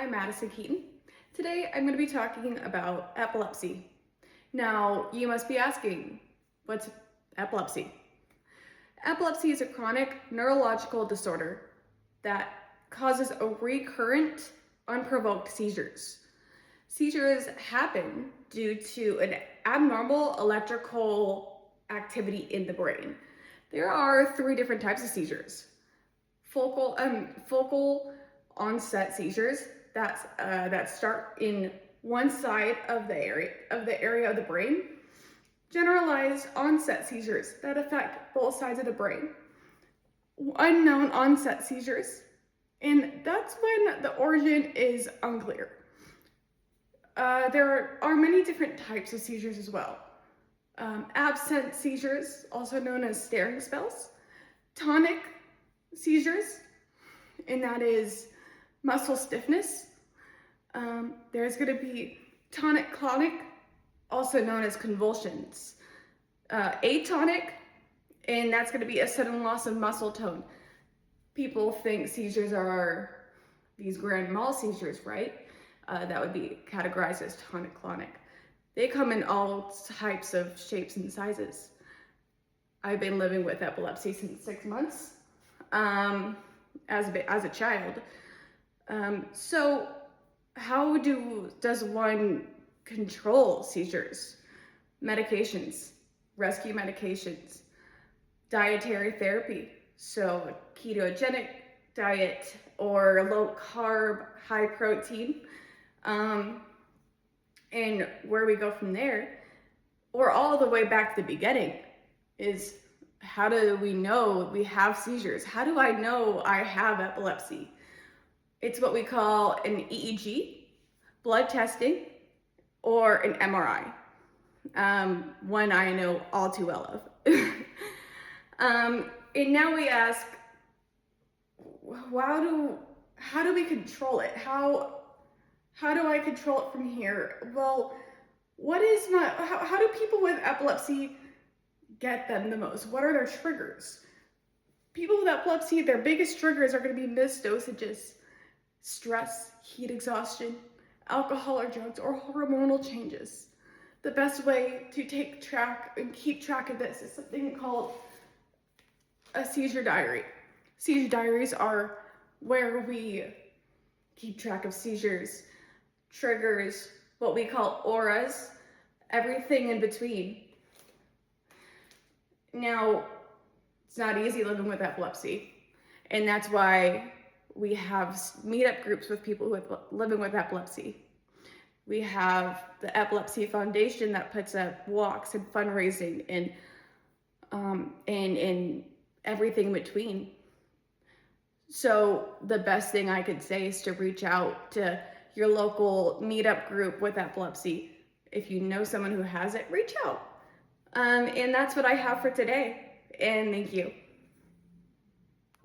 I'm Madison Keaton. Today I'm going to be talking about epilepsy. Now, you must be asking, what's epilepsy? Epilepsy is a chronic neurological disorder that causes a recurrent, unprovoked seizures. Seizures happen due to an abnormal electrical activity in the brain. There are three different types of seizures. Focal onset seizures that start in one side of the area of the brain. Generalized onset seizures that affect both sides of the brain. Unknown onset seizures, and that's when the origin is unclear. There are many different types of seizures as well. Absent seizures, also known as staring spells. Tonic seizures, and that is muscle stiffness. There's going to be tonic-clonic, also known as convulsions. Atonic, and that's going to be a sudden loss of muscle tone. People think seizures are these grand mal seizures, right? That would be categorized as tonic-clonic. They come in all types of shapes and sizes. I've been living with epilepsy since 6 months. As a child. So how does one control seizures? Medications, rescue medications, dietary therapy, so ketogenic diet or low carb, high protein, and where we go from there, or all the way back to the beginning, is how do we know we have seizures? How do I know I have epilepsy? It's what we call an EEG, blood testing, or an MRI. One I know all too well of. And now we ask, how do we control it? How do I control it from here? Well, how do people with epilepsy get them the most? What are their triggers? People with epilepsy, their biggest triggers are going to be missed dosages, stress, heat exhaustion, alcohol or drugs, or hormonal changes. The best way to keep track of this is something called a seizure diary. Seizure diaries are where we keep track of seizures, triggers, what we call auras, everything in between. Now, it's not easy living with epilepsy, and that's why we have meetup groups with people living with epilepsy. We have the Epilepsy Foundation that puts up walks and fundraising and everything in between. So the best thing I could say is to reach out to your local meetup group with epilepsy. If you know someone who has it, reach out. And that's what I have for today. And thank you.